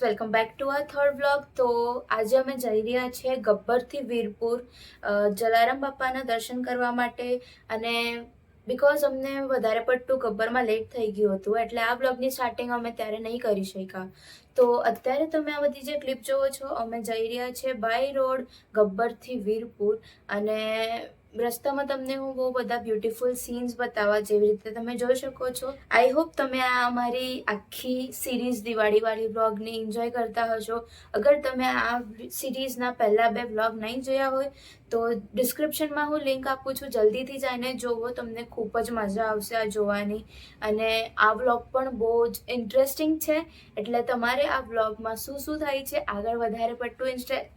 Welcome back to our third vlog. તો આજે અમે જઈ રહ્યા છીએ ગબ્બરથી વીરપુર જલારામ બાપાના દર્શન કરવા માટે. અને બિકોઝ અમને વધારે પડતું ગબ્બરમાં લેટ થઈ ગયું હતું, એટલે આ વ્લોગની સ્ટાર્ટિંગ અમે ત્યારે નહીં કરી શક્યા. તો અત્યારે તમે આ બધી જે ક્લિપ જોવો છો, અમે જઈ રહ્યા છીએ બાય રોડ ગબ્બરથી વીરપુર. અને રસ્તામાં તમને હું બહુ બધા બ્યુટીફુલ સીન્સ બતાવવા, જેવી રીતે તમે જોઈ શકો છો. આઈ હોપ તમે આ અમારી આખી સિરીઝ દિવાળીવાળી વ્લોગને એન્જોય કરતા હશો. અગર તમે આ સિરીઝના પહેલા 2 વ્લોગ નહીં જોયા હોય તો ડિસ્ક્રિપ્શનમાં હું લિંક આપું છું, જલ્દીથી જઈને જોવો, તમને ખૂબ જ મજા આવશે આ જોવાની. અને આ વ્લોગ પણ બહુ જ ઇન્ટરેસ્ટિંગ છે, એટલે તમારે આ વ્લોગમાં શું થાય છે, આગળ વધારે પડતું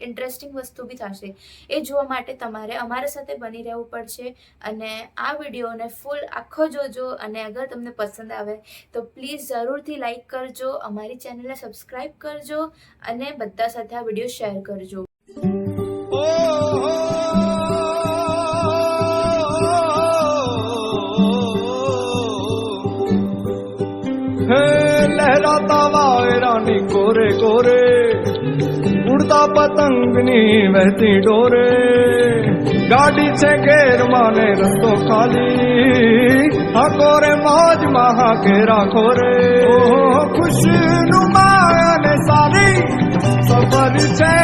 ઇન્ટરેસ્ટિંગ વસ્તુ બી થશે, એ જોવા માટે તમારે અમારા સાથે બની રહેવું પડશે. અને આ વિડીયોને ફૂલ આખો જોજો, અને અગર તમને પસંદ આવે તો પ્લીઝ જરૂરથી લાઈક કરજો, અમારી ચેનલને સબસ્ક્રાઈબ કરજો અને બધા સાથે આ વિડીયો શેર કરજો. લહેરાતા વાયરાની કોરે કોરે, ઉડતા પતંગની વહેતી ડોરે, ગાડી છે ઘેરમાં ને રસ્તો ખાલી, હા કોરે મોજમાં હા કેરા ખોરે. ખુશનુમા અને સારી સફર છે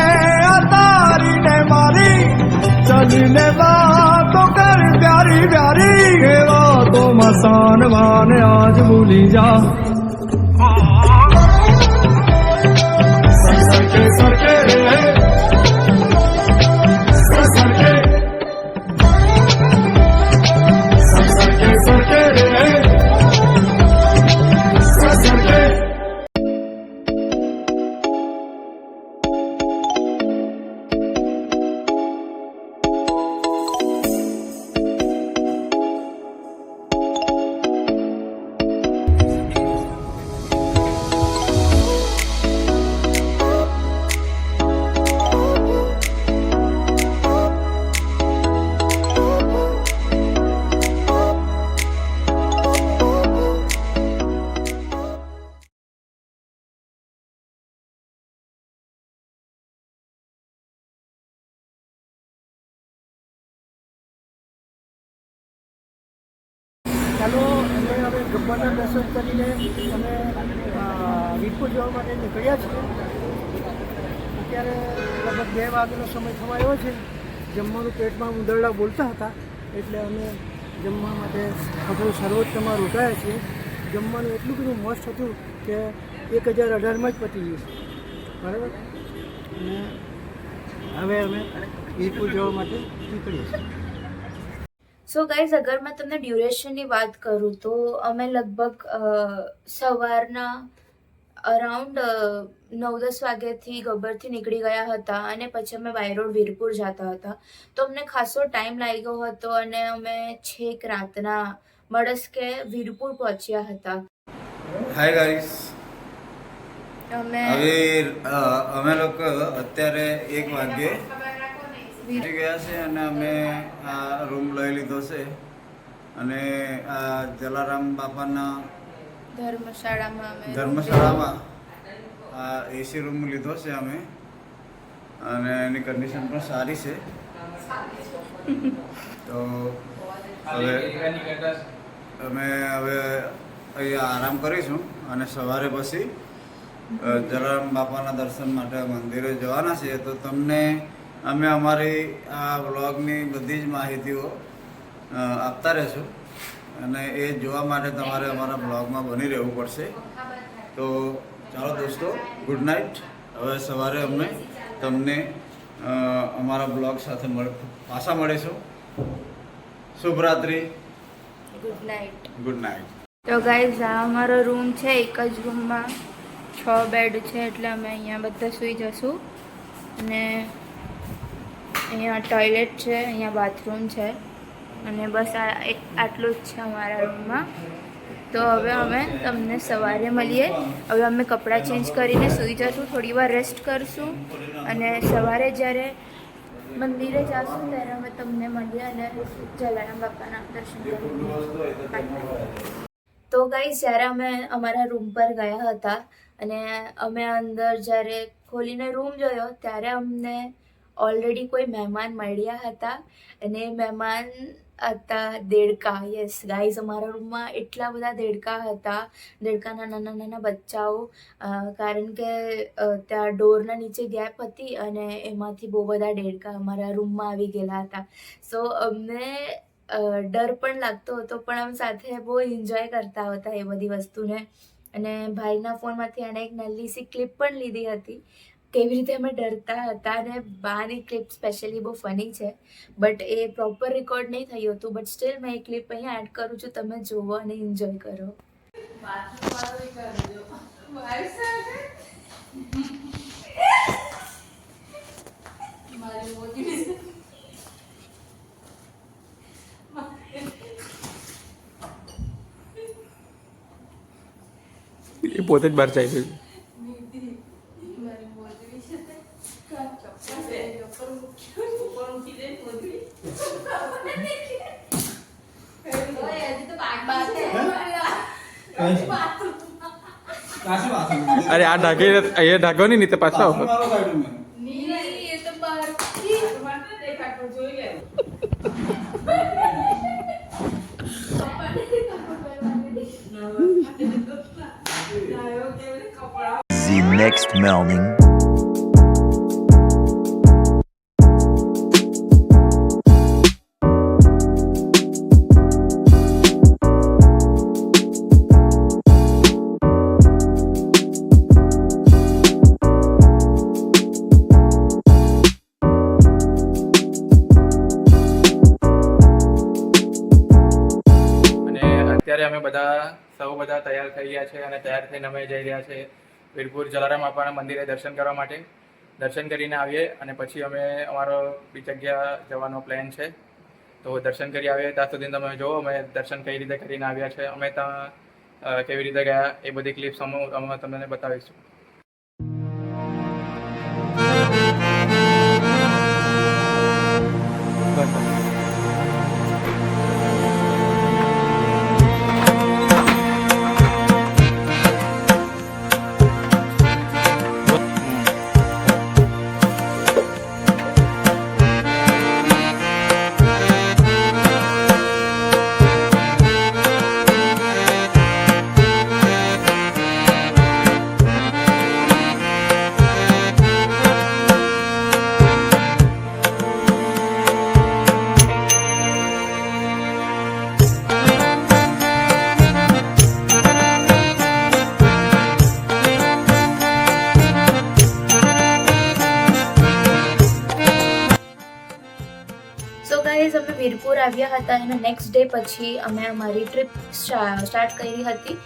આ તારી ને મારી, ચલીને વાતો કર પ્યારી પ્યારી, એ વાતોમાં સાનવાને આજ ભૂલી જા. સરકે સરકે સરકે સરકે સરકે સરકે. ચાલો અમે હવે ગબ્બરના દર્શન કરીને અમે વીરપુર જવા માટે નીકળ્યા છીએ. અત્યારે લગભગ 2 વાગ્યાનો સમય થવાયો છે. જમવાનું પેટમાં ઉંદરડા બોલતા હતા, એટલે અમે જમવા માટે હોટલ સર્વોત્તમમાં રોકાયા છીએ. જમવાનું એટલું બધું મસ્ત હતું કે 1018માં જ પતી ગયું, બરાબર. અને હવે અમે વીરપુર જવા માટે નીકળીએ છીએ. સો ગાઈઝ, અગર મેં તમને ડ્યુરેશનની વાત કરું તો અમે લગભગ સવારના અરાઉન્ડ 9-10 વાગ્યાથી ગબ્બરથી નીકળી ગયા હતા, અને પછી અમે બાય રોડ વીરપુર જતા હતા. તો અમને ખાસો ટાઈમ લાગ્યો હતો, અને અમે છેક રાતના મળસ્કે વીરપુર પહોંચ્યા હતા. હાય ગાઈસ, અમે લોકો અત્યારે 1 વાગ્યે પહોંચી ગયા છે, અને અમે આ રૂમ લઈ લીધો છે. અને આ જલારામ બાપાના ધર્મશાળામાં આ એસી રૂમ લીધો છે અમે, અને એની કન્ડિશન પણ સારી છે. તો હવે અમે અહીંયા આરામ કરીશું, અને સવારે પછી જલારામ બાપાના દર્શન માટે મંદિરે જવાના છીએ. તો તમને અમે અમારી આ વ્લોગની બધી જ માહિતીઓ આપતા રહીશું, અને એ જોવા માટે તમારે અમારા બ્લોગમાં બની રહેવું પડશે. તો ચાલો દોસ્તો, ગુડ નાઇટ. હવે સવારે અમે તમને અમારા બ્લોગ સાથે પાછા મળીશું. શુભરાત્રિ. Good night. Good night. તો ગાઈઝ, આ અમારો રૂમ છે. એક જ રૂમમાં 6 બેડ છે, એટલે અમે અહીંયા બધા સૂઈ જશું. અને અહીંયા ટોયલેટ છે, અહીંયા બાથરૂમ છે, અને બસ આટલું જ છે અમારા રૂમમાં. તો હવે અમે તમને સવારે મળીએ. હવે અમે કપડાં ચેન્જ કરીને સૂઈ જશું, થોડી વાર રેસ્ટ કરશું, અને સવારે જ્યારે મંદિરે જશું ત્યારે અમે તમને મળીએ અને જલારામ બાપાના દર્શન કરીએ. તો ગાઈસ, જ્યારે અમે અમારા રૂમ પર ગયા હતા અને અમે અંદર જ્યારે ખોલીને રૂમ જોયો ત્યારે અમને ઓલરેડી કોઈ મહેમાન મળ્યા હતા અને મહેમાન હતા દેડકા. યસ ગાઈઝ, અમારા રૂમમાં એટલા બધા દેડકા હતા, દેડકાના નાના નાના બચ્ચાઓ, કારણ કે ત્યાં ડોરના નીચે ગેપ હતી અને એમાંથી બહુ બધા દેડકા અમારા રૂમમાં આવી ગયેલા હતા. સો અમને ડર પણ લાગતો હતો, પણ અમે સાથે બહુ એન્જોય કરતા હતા એ બધી વસ્તુને. અને ભાઈના ફોનમાંથી એણે એક નાની સી ક્લિપ પણ લીધી હતી, કેવી રીતે અમે ડરતા હતા. અને બાની ક્લિપ સ્પેશિયલી બહુ ફની છે, બટ એ પ્રોપર રેકોર્ડ નહીં થયું હતું. બટ સ્ટીલ મેં એ ક્લિપ અહીંયા એડ કરું છું, તમે જુઓ અને એન્જોય કરો. એ પોતે જ બહાર જાય છે. અરે આ ઢાંકી અહીંયા ઢાંકો નહીં તો પાછા આવો. The next morning. અત્યારે અમે સૌ બધા તૈયાર થઈ ગયા છે અને તૈયાર થઈને અમે જઈ રહ્યા છે વીરપુર જલારામ બાપાના મંદિરે દર્શન કરવા માટે. દર્શન કરીને આવીએ અને પછી અમે અમારો બીજી જગ્યા જવાનો પ્લાન છે, તો દર્શન કરી આવીએ. ત્યાં સુધી તમે જુઓ અમે દર્શન કઈ રીતે કરીને આવ્યા છે, અમે ત્યાં કેવી રીતે ગયા એ બધી ક્લિપ્સ અમે તમને બતાવીશું. અમે વીરપુર આવ્યા હતા અને નેક્સ્ટ ડે પછી અમે અમારી ટ્રીપ સ્ટાર્ટ કરી હતી.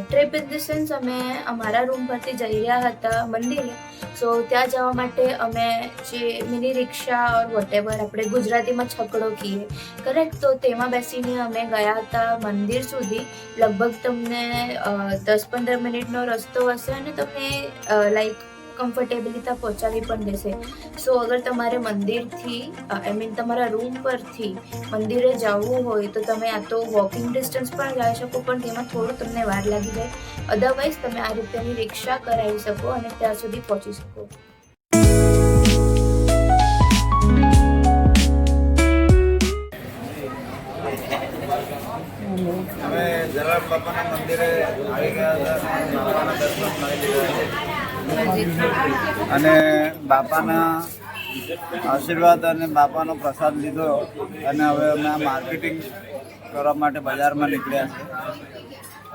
ટ્રીપ ઇન ધ સેન્સ અમે અમારા રૂમ પરથી જઈ રહ્યા હતા મંદિરે. સો ત્યાં જવા માટે અમે જે મિની રિક્ષા ઓર વોટેવર આપણે ગુજરાતીમાં છકડો કહીએ, કરેક્ટ, તો તેમાં બેસીને અમે ગયા હતા મંદિર સુધી. લગભગ તમને 10-15 મિનિટનો રસ્તો હશે અને તમને લાઈક કમ્ફર્ટેબલી ત્યાં પહોંચાડી પણ દેશે. સો અગર તમારે મંદિરથી તમારા રૂમ પરથી મંદિરે જવું હોય તો તમે આ તો વોકિંગ ડિસ્ટન્સ પણ જઈ શકો, પણ તેમાં થોડું તમને વાર લાગી જાય. અધરવાઇઝ તમે આ રીતેની રિક્ષા કરાવી શકો અને ત્યાં સુધી પહોંચી શકો. અમે જલારામ બાપાના મંદિરે આવી ગયા હતા, બાપાના દર્શન કરી લીધા અને બાપાના આશીર્વાદ અને બાપાનો પ્રસાદ લીધો. અને હવે અમે આ માર્કેટિંગ કરવા માટે બજારમાં નીકળ્યા છે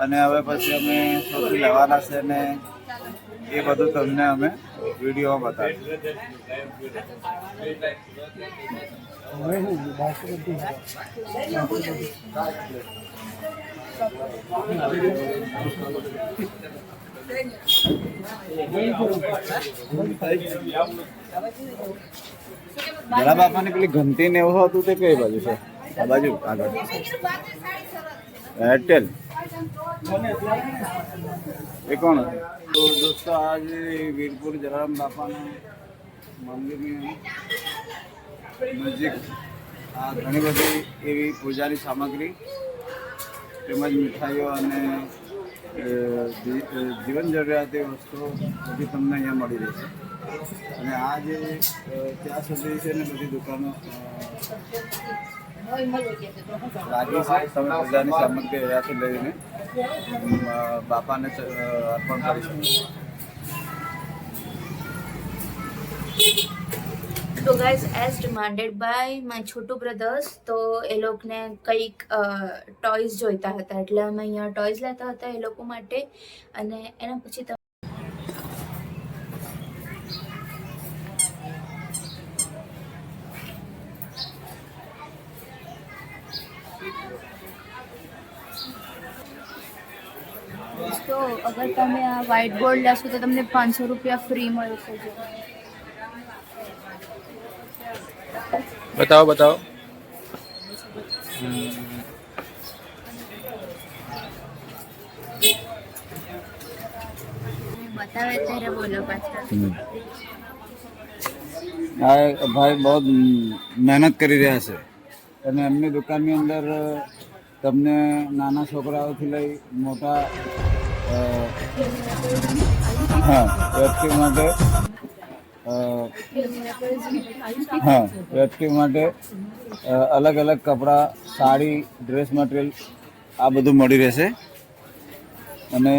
અને હવે પછી અમે શોધી લેવાના છે ને એ બધું તમને અમે વિડીયોમાં જલા બાપાની પેલી ઘંટી ને એવું હતું તે કઈ બાજુ છે? આ બાજુ આગળ એરટેલ એ કોણ? તો દોસ્તો આજે વીરપુર જલારામ બાપાના મંદિરની નજીક આ ઘણી બધી એવી પૂજાની સામગ્રી તેમજ મીઠાઈઓ અને જીવન જરૂરિયાતી વસ્તુઓ બધી તમને અહીંયા મળી રહેશે. અને આ જે ત્યાં સુધી છે ને બધી દુકાનો લાગી છે. તમે બધાની સામગ્રી અહીંયાથી લઈને બાપાને અર્પણ કરી શકો. તો guys as demanded by my છોટુ બ્રધર્સ, તો એ લોકોને કંઈક ટોયઝ જોઈતા હતા એટલે અમે અહીંયા ટોયઝ લેતા હતા એ લોકો માટે. અને એના પછી તો અગર તમે આ વ્હાઇટ બોર્ડ લેશો તો તમને 500 રૂપિયા ફ્રી મળશે. બતાવો. બતાવે ત્યારે બોલો પાછા. આ ભાઈ બહુ મહેનત કરી રહ્યા છે અને એમની દુકાનની અંદર તમને નાના છોકરાઓથી લઈ મોટા વ્યક્તિ માટે વ્યક્તિ માટે અલગ અલગ કપડાં, સાડી, ડ્રેસ મટીરિયલ આ બધું મળી રહેશે. અને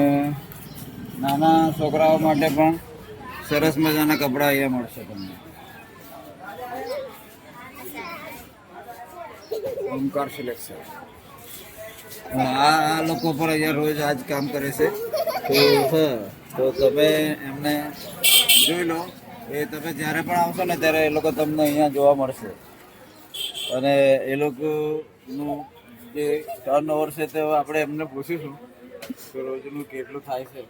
નાના છોકરાઓ માટે પણ સરસ મજાના કપડાં અહીંયા મળશે તમને. ઓમકાર સિલેક્શન. આ લોકો પર અહીંયા રોજ આજ કામ કરે છે. તો તમે એમને જોઈ લો. એ તમે જ્યારે પણ આવશો ને ત્યારે એ લોકો તમને અહીંયા જોવા મળશે. અને એ લોકોનું જે ટર્ન ઓવર છે તે આપણે એમને પૂછીશું કે રોજનું કેટલું થાય છે.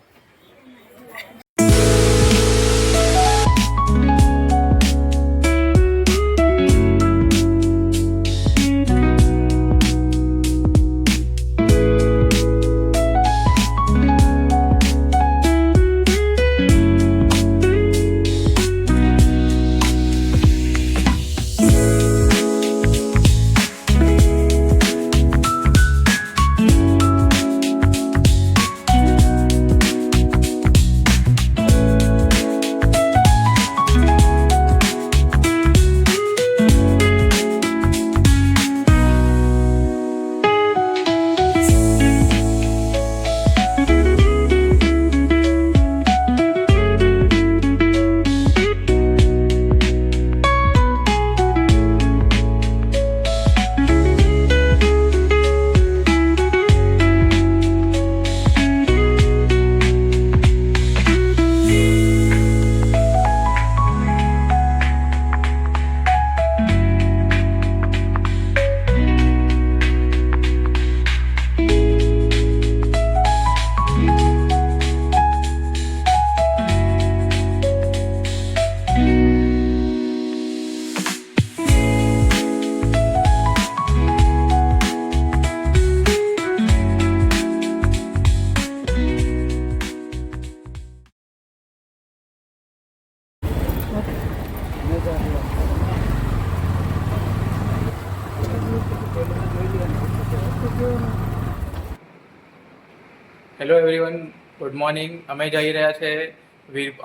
Hello everyone, good morning. અમે જઈ રહ્યા છે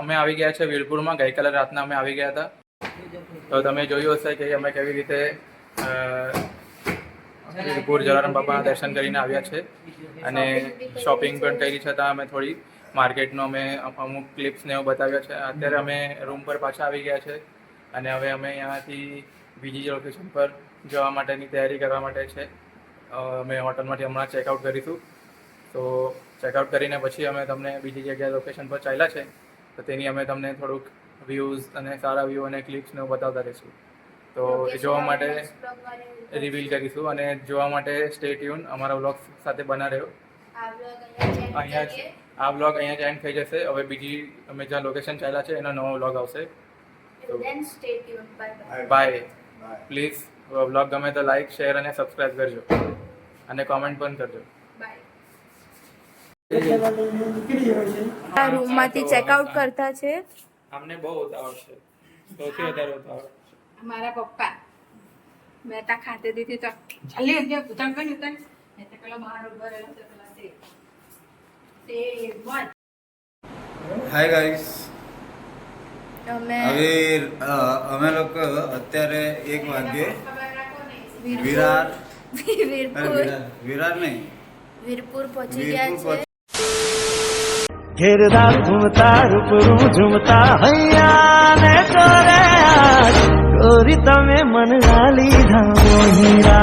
અમે આવી ગયા છે વીરપુરમાં. ગઈકાલે રાતના અમે આવી ગયા હતા. તો તમે જોયું હશે કે અમે કેવી રીતે વીરપુર જલારામ બાપાના દર્શન કરીને આવ્યા છે. અને શોપિંગ પણ કરી છે. ત્યાં અમે થોડી માર્કેટનો અમે અમુક ક્લિપ્સને એવું બતાવ્યા છે. અત્યારે અમે રૂમ પર પાછા આવી ગયા છે અને હવે અમે અહીંયાથી બીજી લોકેશન પર જવા માટેની તૈયારી કરવા માટે છે. અમે હોટલમાંથી હમણાં ચેકઆઉટ કરીશું. તો ચેકઆઉટ કરીને પછી અમે તમને બીજી જગ્યાએ લોકેશન પર ચાલ્યા છે. તો તેની અમે તમને થોડુંક વ્યૂઝ અને સારા વ્યૂ અને ક્લિપ્સને બતાવતા રહીશું. તો એ જોવા માટે રિવીલ કરીશું અને જોવા માટે સ્ટે ટ્યુન અમારા વ્લોગ સાથે બના રહ્યો. આ વ્લોગ અહીંયા જ એન્ડ થઈ જશે. હવે બીજી અમે જ્યાં લોકેશન ચાલ્યા છે એનો નવો વ્લોગ આવશે. બાય. પ્લીઝ વ્લોગ ગમે તો લાઈક, શેર અને સબસ્ક્રાઈબ કરજો અને કોમેન્ટ પણ કરજો. આ રૂમમાંથી ચેકઆઉટ કરતા છે. અમને બહુ ઉતાવળ છે, સૌથી વધારે ઉતાવળ. મારા પપ્પા મેં તા ખાતે દીધી તો ચાલી ઉતાર કરી ઉતાર પેલો બહાર ઉભો રહેલો તો પેલા તે હાય ગાઈસ, અમે હવે અમે લોકો અત્યારે 1 વાગ્યે વિરાર વિરાર નહીં વીરપુર પહોંચી ગયા વીરપુર છે. ઘેરદાર ઝુમતા રૂપરું ઝુમતા હૈયા ને કરે ગોરી તમે મન લીધા હીરા